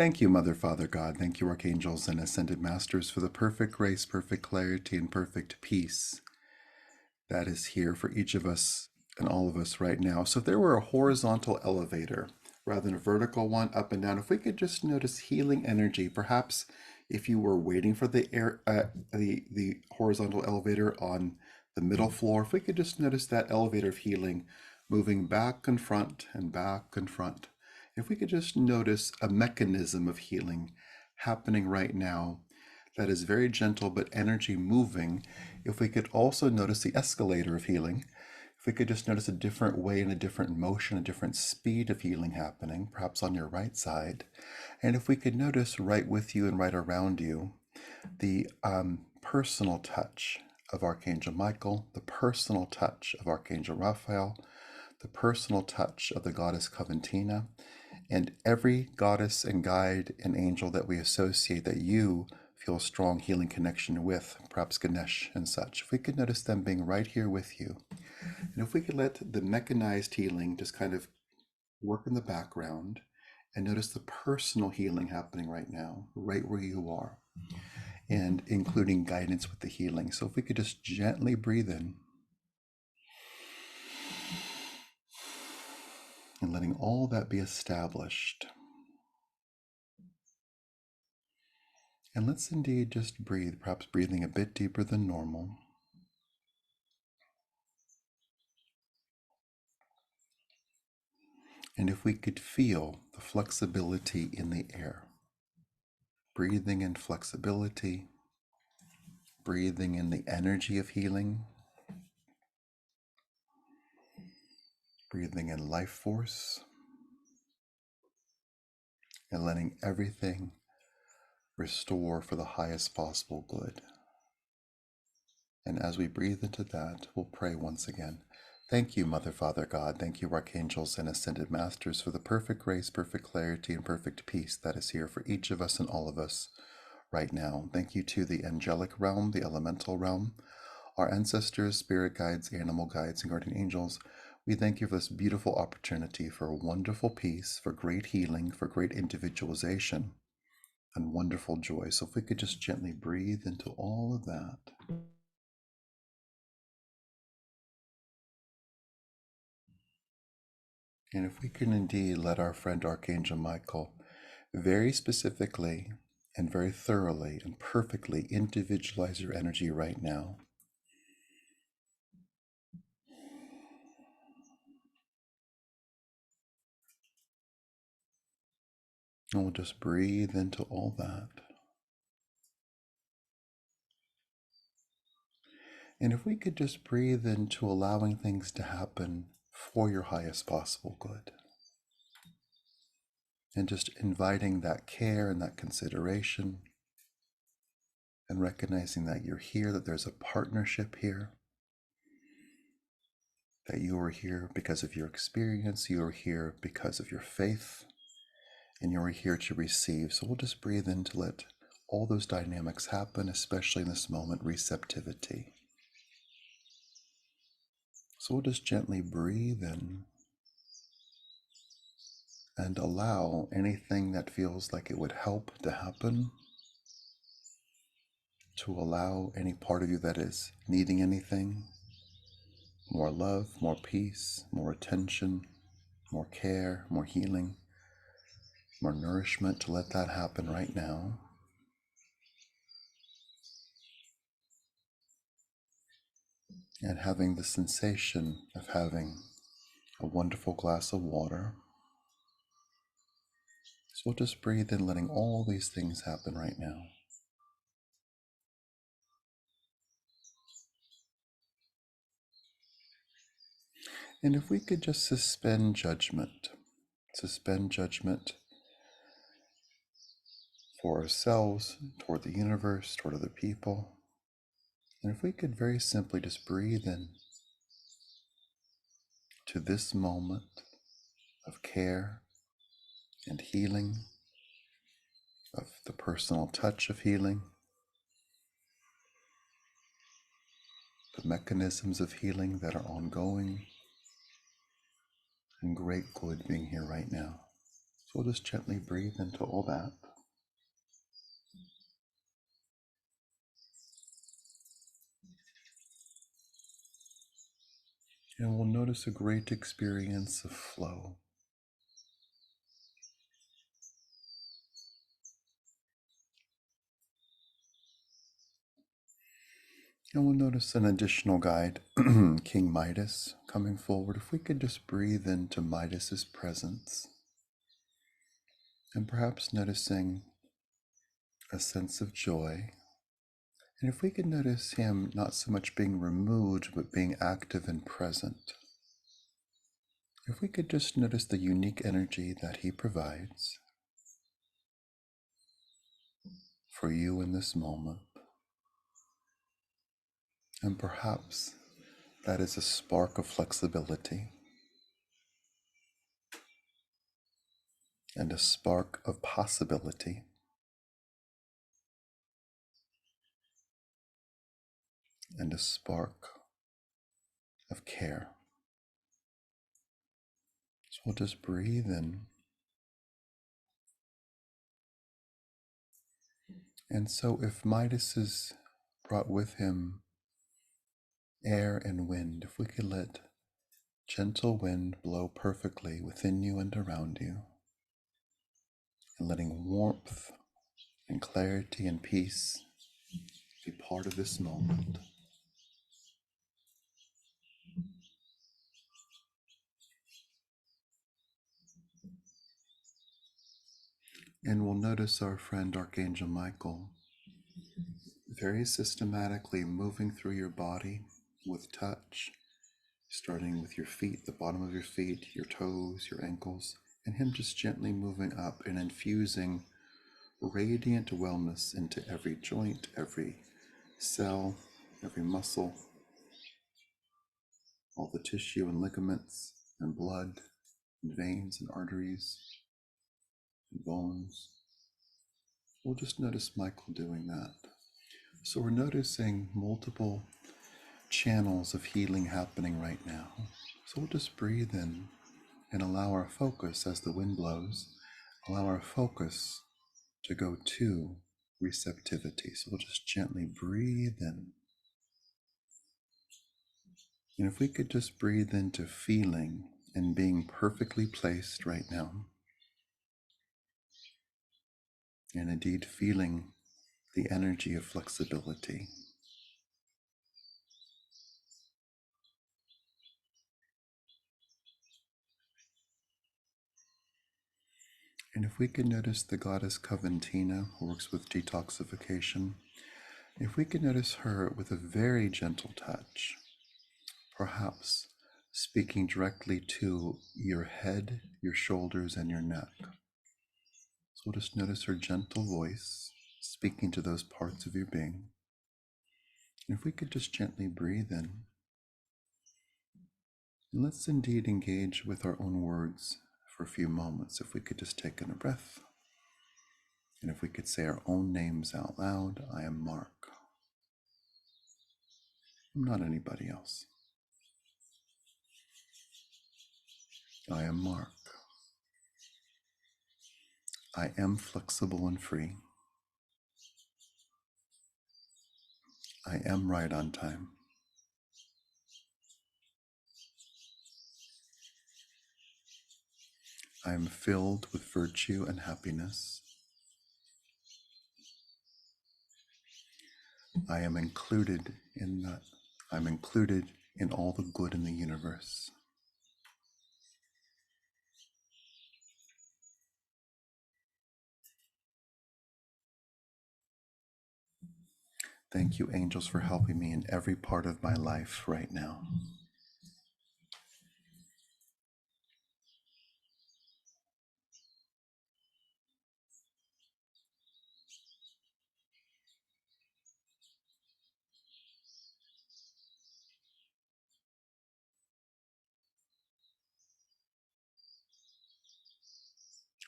Thank you, Mother, Father, God. Thank you, Archangels and Ascended Masters, for the perfect grace, perfect clarity, and perfect peace that is here for each of us and all of us right now. So if there were a horizontal elevator rather than a vertical one, up and down, if we could just notice healing energy, perhaps if you were waiting for the horizontal elevator on the middle floor, if we could just notice that elevator of healing moving back and front and back and front. If we could just notice a mechanism of healing happening right now that is very gentle but energy moving. If we could also notice the escalator of healing, if we could just notice a different way and a different motion, a different speed of healing happening, perhaps on your right side. And if we could notice right with you and right around you the personal touch of Archangel Michael, the personal touch of Archangel Raphael, the personal touch of the goddess Coventina, and every goddess and guide and angel that we associate that you feel a strong healing connection with, perhaps Ganesh and such. If we could notice them being right here with you, and if we could let the mechanized healing just kind of work in the background and notice the personal healing happening right now, right where you are, and including guidance with the healing. So if we could just gently breathe in and letting all that be established. And let's indeed just breathe, perhaps breathing a bit deeper than normal. And if we could feel the flexibility in the air, breathing in flexibility, breathing in the energy of healing, breathing in life force, and letting everything restore for the highest possible good. And as we breathe into that, we'll pray once again. Thank you, Mother, Father, God. Thank you, Archangels and Ascended Masters, for the perfect grace, perfect clarity, and perfect peace that is here for each of us and all of us right now. Thank you to the angelic realm, the elemental realm, our ancestors, spirit guides, animal guides, and guardian angels. We thank you for this beautiful opportunity for wonderful peace, for great healing, for great individualization, and wonderful joy. So if we could just gently breathe into all of that. And if we can indeed let our friend Archangel Michael very specifically and very thoroughly and perfectly individualize your energy right now. And we'll just breathe into all that. And if we could just breathe into allowing things to happen for your highest possible good. And just inviting that care and that consideration and recognizing that you're here, that there's a partnership here, that you are here because of your experience, you are here because of your faith, and you are here to receive. So we'll just breathe in to let all those dynamics happen, especially in this moment, receptivity. So we'll just gently breathe in and allow anything that feels like it would help to happen, to allow any part of you that is needing anything, more love, more peace, more attention, more care, more healing, more nourishment, to let that happen right now. And having the sensation of having a wonderful glass of water. So we'll just breathe in, letting all these things happen right now. And if we could just suspend judgment for ourselves, toward the universe, toward other people. And if we could very simply just breathe in to this moment of care and healing, of the personal touch of healing, the mechanisms of healing that are ongoing, and great good being here right now. So we'll just gently breathe into all that. And we'll notice a great experience of flow. And we'll notice an additional guide, King Midas, coming forward. If we could just breathe into Midas's presence, and perhaps noticing a sense of joy. And if we could notice him not so much being removed, but being active and present. If we could just notice the unique energy that he provides for you in this moment. And perhaps that is a spark of flexibility and a spark of possibility and a spark of care. So we'll just breathe in. And so if Midas has brought with him air and wind, if we could let gentle wind blow perfectly within you and around you, and letting warmth and clarity and peace be part of this moment. And we'll notice our friend Archangel Michael very systematically moving through your body with touch, starting with your feet, the bottom of your feet, your toes, your ankles, and him just gently moving up and infusing radiant wellness into every joint, every cell, every muscle, all the tissue and ligaments and blood and veins and arteries and bones. We'll just notice Michael doing that. So we're noticing multiple channels of healing happening right now. So we'll just breathe in and allow our focus as the wind blows, allow our focus to go to receptivity. So we'll just gently breathe in. And if we could just breathe into feeling and being perfectly placed right now, and indeed feeling the energy of flexibility. And if we could notice the goddess Coventina, who works with detoxification, if we could notice her with a very gentle touch, perhaps speaking directly to your head, your shoulders, and your neck. So we'll just notice her gentle voice speaking to those parts of your being. And if we could just gently breathe in, and let's indeed engage with our own words for a few moments. If we could just take in a breath, and if we could say our own names out loud. I am Mark. I'm not anybody else. I am Mark. I am flexible and free. I am right on time. I am filled with virtue and happiness. I am included in that. I'm included in all the good in the universe. Thank you, angels, for helping me in every part of my life right now.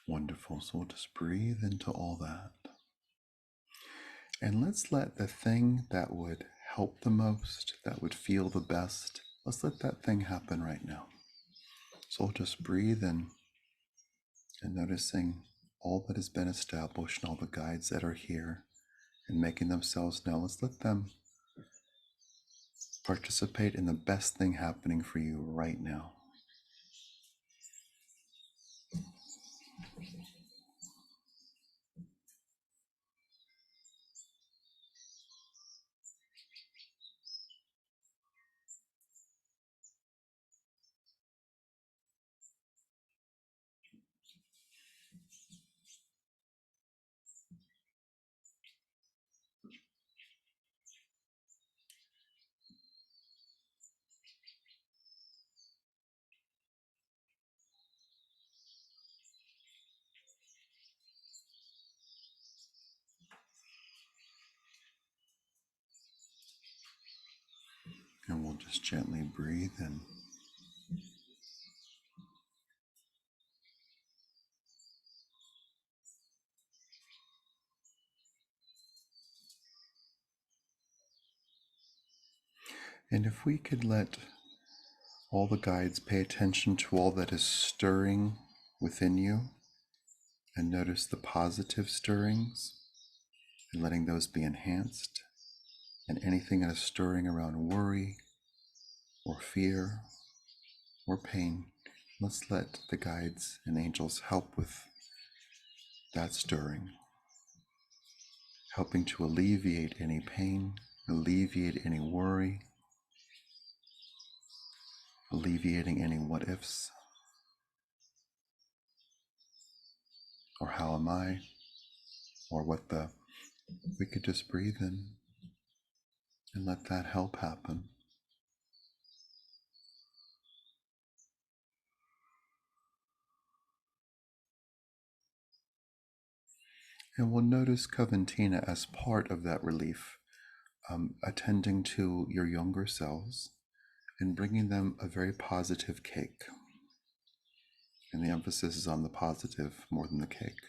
Wonderful. So we'll just breathe into all that. And let's let the thing that would help the most, that would feel the best, let's let that thing happen right now. So we'll just breathe in and noticing all that has been established and all the guides that are here and making themselves known. Let's let them participate in the best thing happening for you right now. And we'll just gently breathe in. And if we could let all the guides pay attention to all that is stirring within you and notice the positive stirrings and letting those be enhanced, and anything that is stirring around worry or fear or pain, let's let the guides and angels help with that stirring, helping to alleviate any pain, alleviate any worry, alleviating any what ifs, or how am I, or what the. We could just breathe in and let that help happen. And we'll notice Coventina as part of that relief, attending to your younger selves and bringing them a very positive cake. And the emphasis is on the positive more than the cake.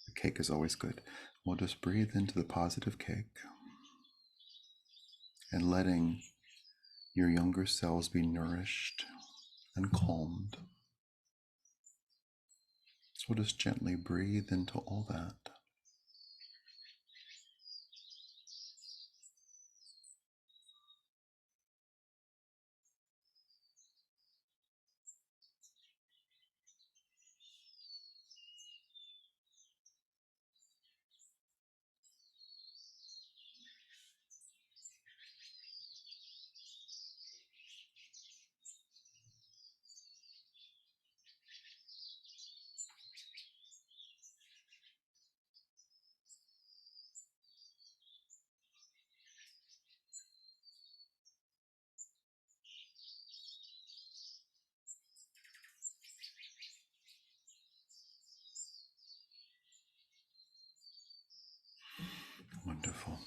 The cake is always good. We'll just breathe into the positive cake and letting your younger selves be nourished and calmed. So we'll just gently breathe into all that. Wonderful.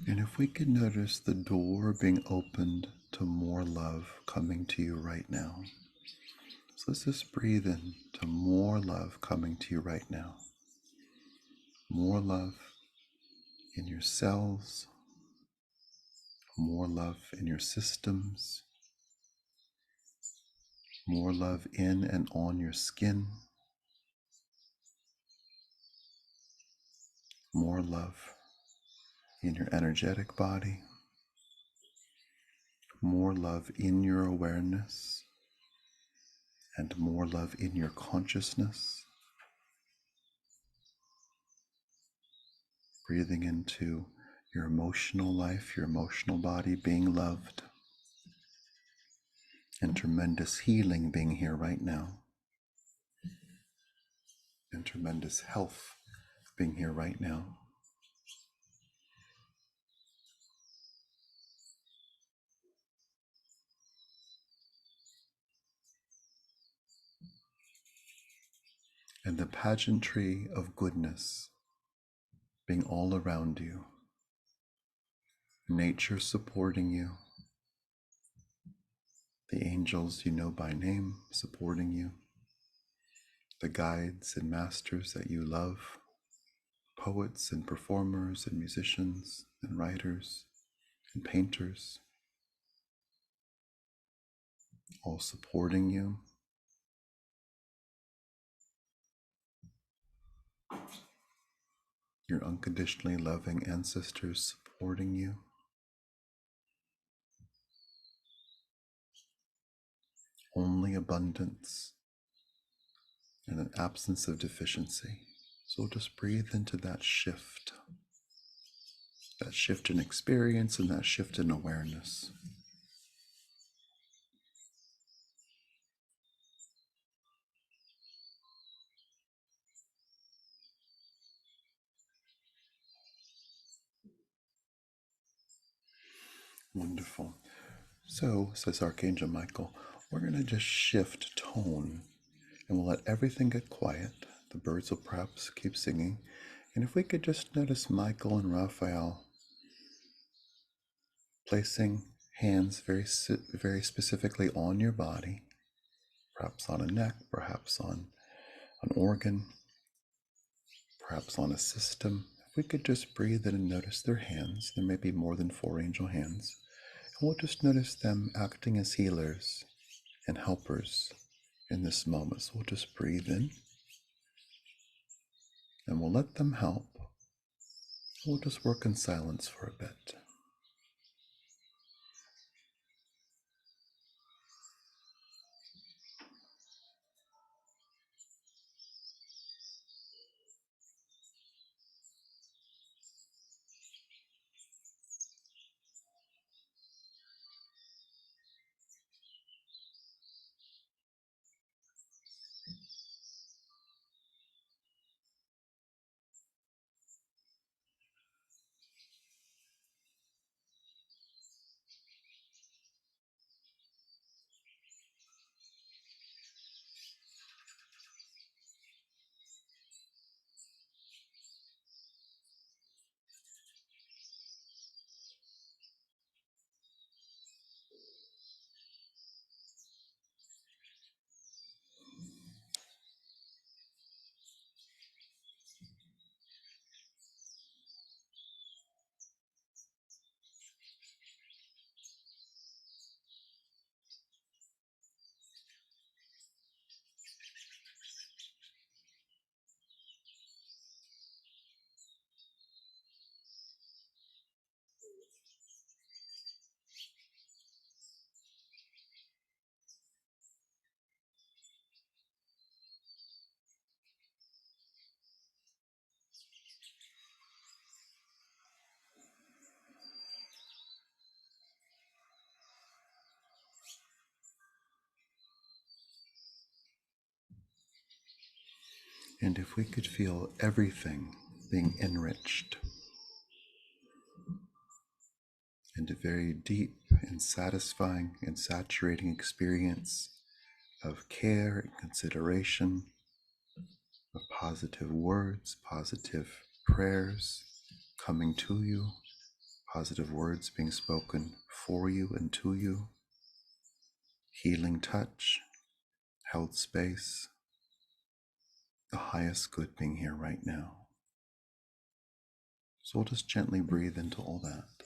And if we could notice the door being opened to more love coming to you right now. So let's just breathe in to more love coming to you right now. More love in your cells, more love in your systems, more love in and on your skin, more love in your energetic body, more love in your awareness, and more love in your consciousness. Breathing into your emotional life, your emotional body being loved, and tremendous healing being here right now, and tremendous health being here right now. And the pageantry of goodness being all around you, nature supporting you, the angels you know by name supporting you, the guides and masters that you love, poets and performers and musicians and writers and painters, all supporting you, your unconditionally loving ancestors supporting you, only abundance and an absence of deficiency. So just breathe into that shift in experience and that shift in awareness. Wonderful. So, says Archangel Michael, we're going to just shift tone and we'll let everything get quiet. The birds will perhaps keep singing. And if we could just notice Michael and Raphael placing hands very specifically on your body, perhaps on a neck, perhaps on an organ, perhaps on a system. If we could just breathe in and notice their hands, there may be more than 4 angel hands. And we'll just notice them acting as healers and helpers in this moment. So we'll just breathe in and we'll let them help. We'll just work in silence for a bit. And if we could feel everything being enriched into a very deep and satisfying and saturating experience of care and consideration, of positive words, positive prayers coming to you, positive words being spoken for you and to you, healing touch, held space, the highest good being here right now. So we'll just gently breathe into all that.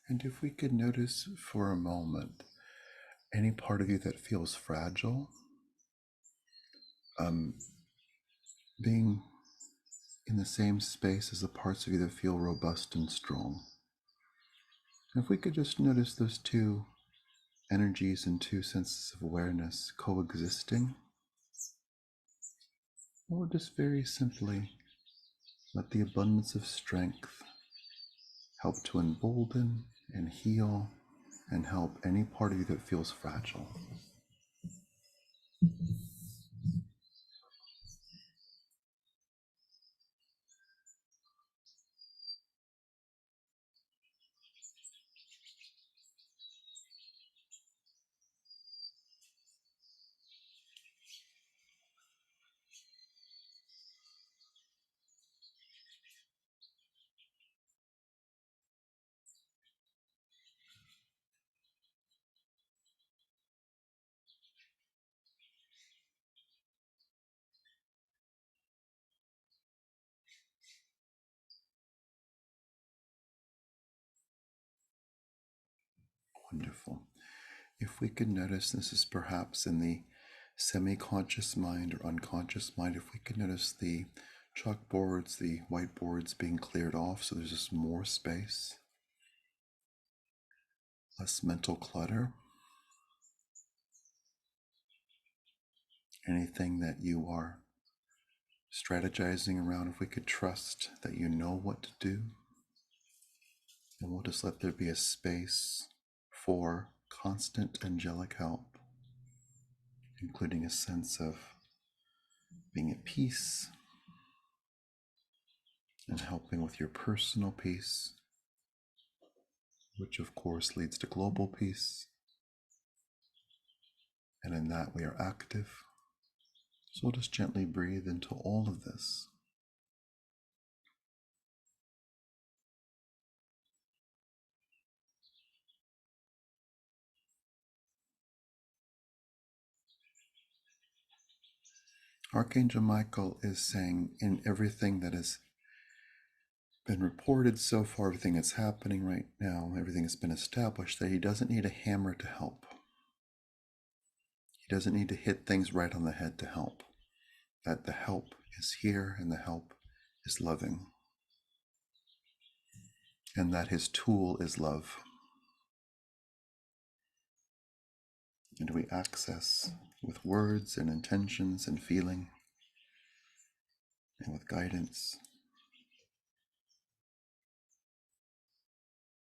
And if we could notice for a moment any part of you that feels fragile, being in the same space as the parts of you that feel robust and strong. And if we could just notice those two energies and two senses of awareness coexisting, or just very simply let the abundance of strength help to embolden and heal and help any part of you that feels fragile. Wonderful. If we could notice, this is perhaps in the semi-conscious mind or unconscious mind, if we could notice the chalkboards, the whiteboards being cleared off, so there's just more space, less mental clutter. Anything that you are strategizing around, if we could trust that you know what to do, and we'll just let there be a space for constant angelic help, including a sense of being at peace and helping with your personal peace, which of course leads to global peace. And in that we are active. So we'll just gently breathe into all of this. Archangel Michael is saying in everything that has been reported so far, everything that's happening right now, everything that's been established, that he doesn't need a hammer to help. He doesn't need to hit things right on the head to help. That the help is here and the help is loving. And that his tool is love. And we access with words and intentions and feeling and with guidance.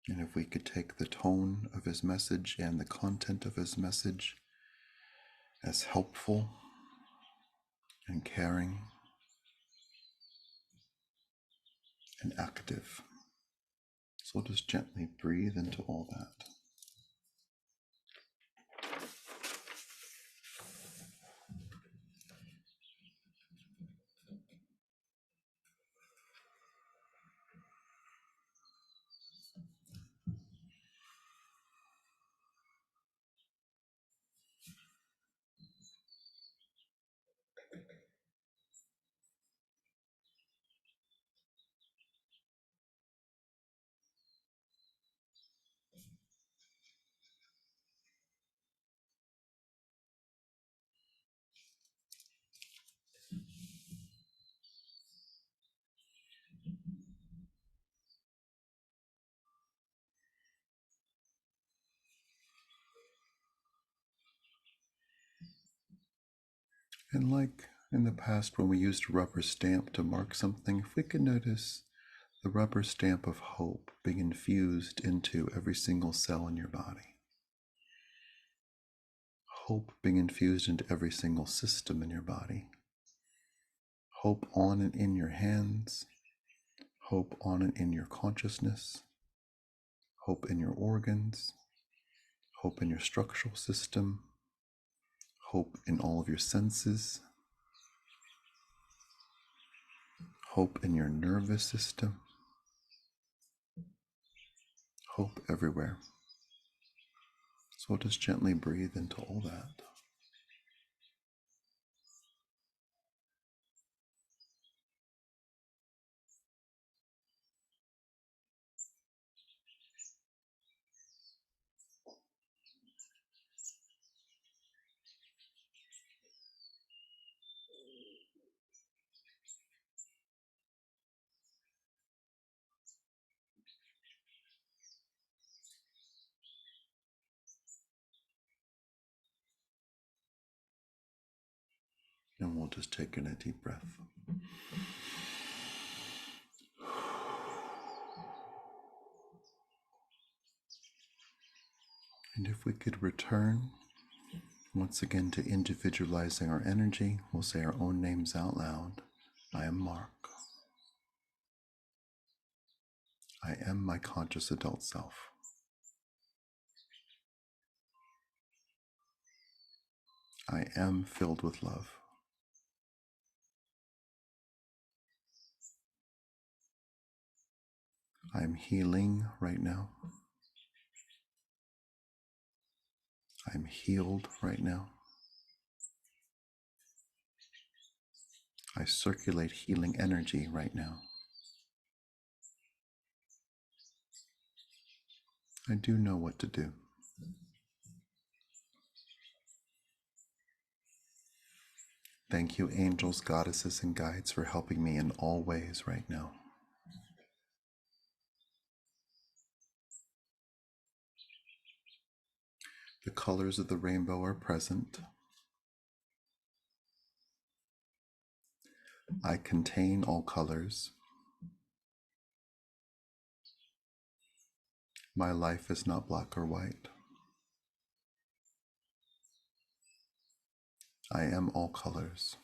And if we could take the tone of his message and the content of his message as helpful and caring and active. So we'll just gently breathe into all that. And like in the past when we used a rubber stamp to mark something, if we could notice the rubber stamp of hope being infused into every single cell in your body. Hope being infused into every single system in your body. Hope on and in your hands. Hope on and in your consciousness. Hope in your organs. Hope in your structural system. Hope in all of your senses. Hope in your nervous system. Hope everywhere. So we'll just gently breathe into all that. And we'll just take in a deep breath. And if we could return once again to individualizing our energy, we'll say our own names out loud. I am Mark. I am my conscious adult self. I am filled with love. I am healing right now. I am healed right now. I circulate healing energy right now. I do know what to do. Thank you, angels, goddesses, and guides, for helping me in all ways right now. The colors of the rainbow are present. I contain all colors. My life is not black or white. I am all colors.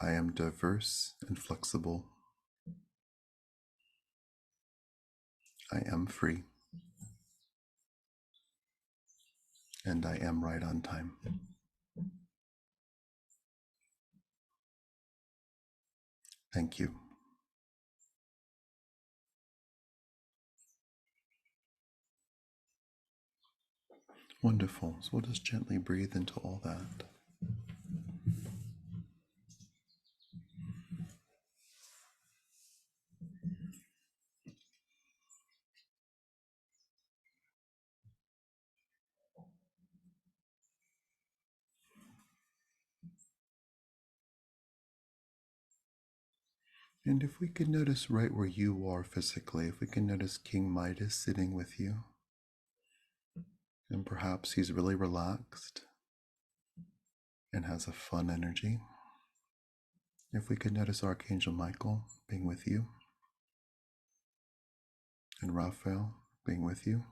I am diverse and flexible. I am free. And I am right on time. Thank you. Wonderful. So we'll just gently breathe into all that. And if we could notice right where you are physically, if we can notice King Midas sitting with you, and perhaps he's really relaxed and has a fun energy. If we could notice Archangel Michael being with you, and Raphael being with you,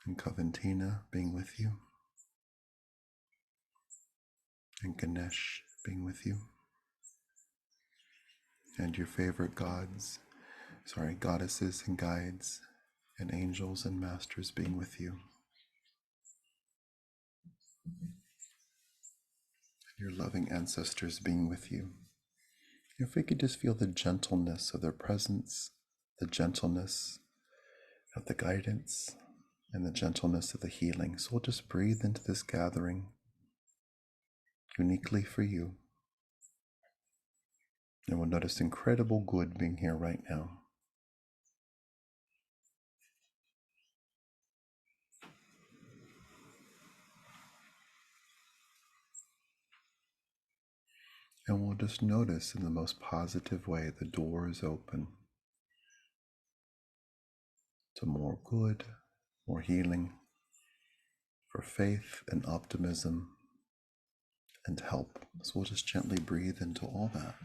and Coventina being with you, and Ganesh being with you, and your favorite goddesses and guides, and angels and masters being with you, and your loving ancestors being with you. If we could just feel the gentleness of their presence, the gentleness of the guidance, and the gentleness of the healing. So we'll just breathe into this gathering uniquely for you. And we'll notice incredible good being here right now. And we'll just notice in the most positive way the door is open to more good, more healing, for faith and optimism and help. So we'll just gently breathe into all that.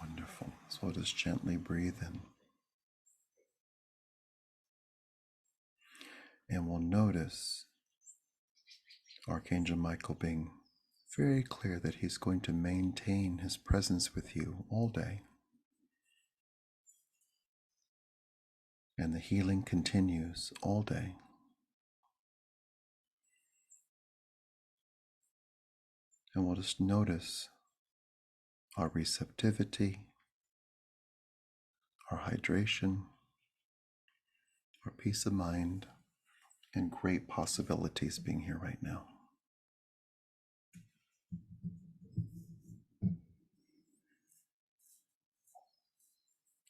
Wonderful. So we'll just gently breathe in. And we'll notice Archangel Michael being very clear that he's going to maintain his presence with you all day. And the healing continues all day. And we'll just notice our receptivity, our hydration, our peace of mind, and great possibilities being here right now.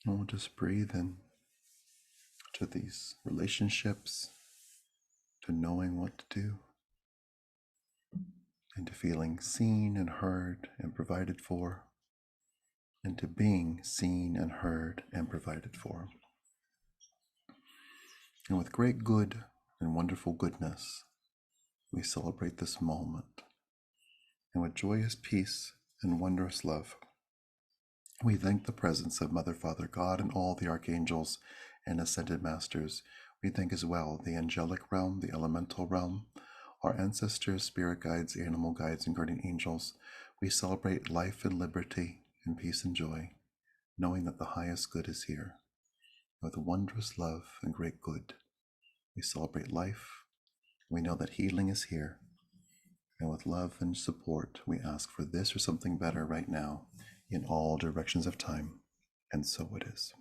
And we'll just breathe in to these relationships, to knowing what to do, and to feeling seen and heard and provided for, and to being seen and heard and provided for. And with great good and wonderful goodness, we celebrate this moment. And with joyous peace and wondrous love, We thank the presence of Mother, Father, God, and all the archangels and ascended masters. We thank as well the angelic realm, the elemental realm, our ancestors, spirit guides, animal guides, and guardian angels. We celebrate life and liberty and peace and joy, knowing that the highest good is here. With wondrous love and great good, we celebrate life. We know that healing is here. And with love and support, we ask for this or something better right now in all directions of time. And so it is.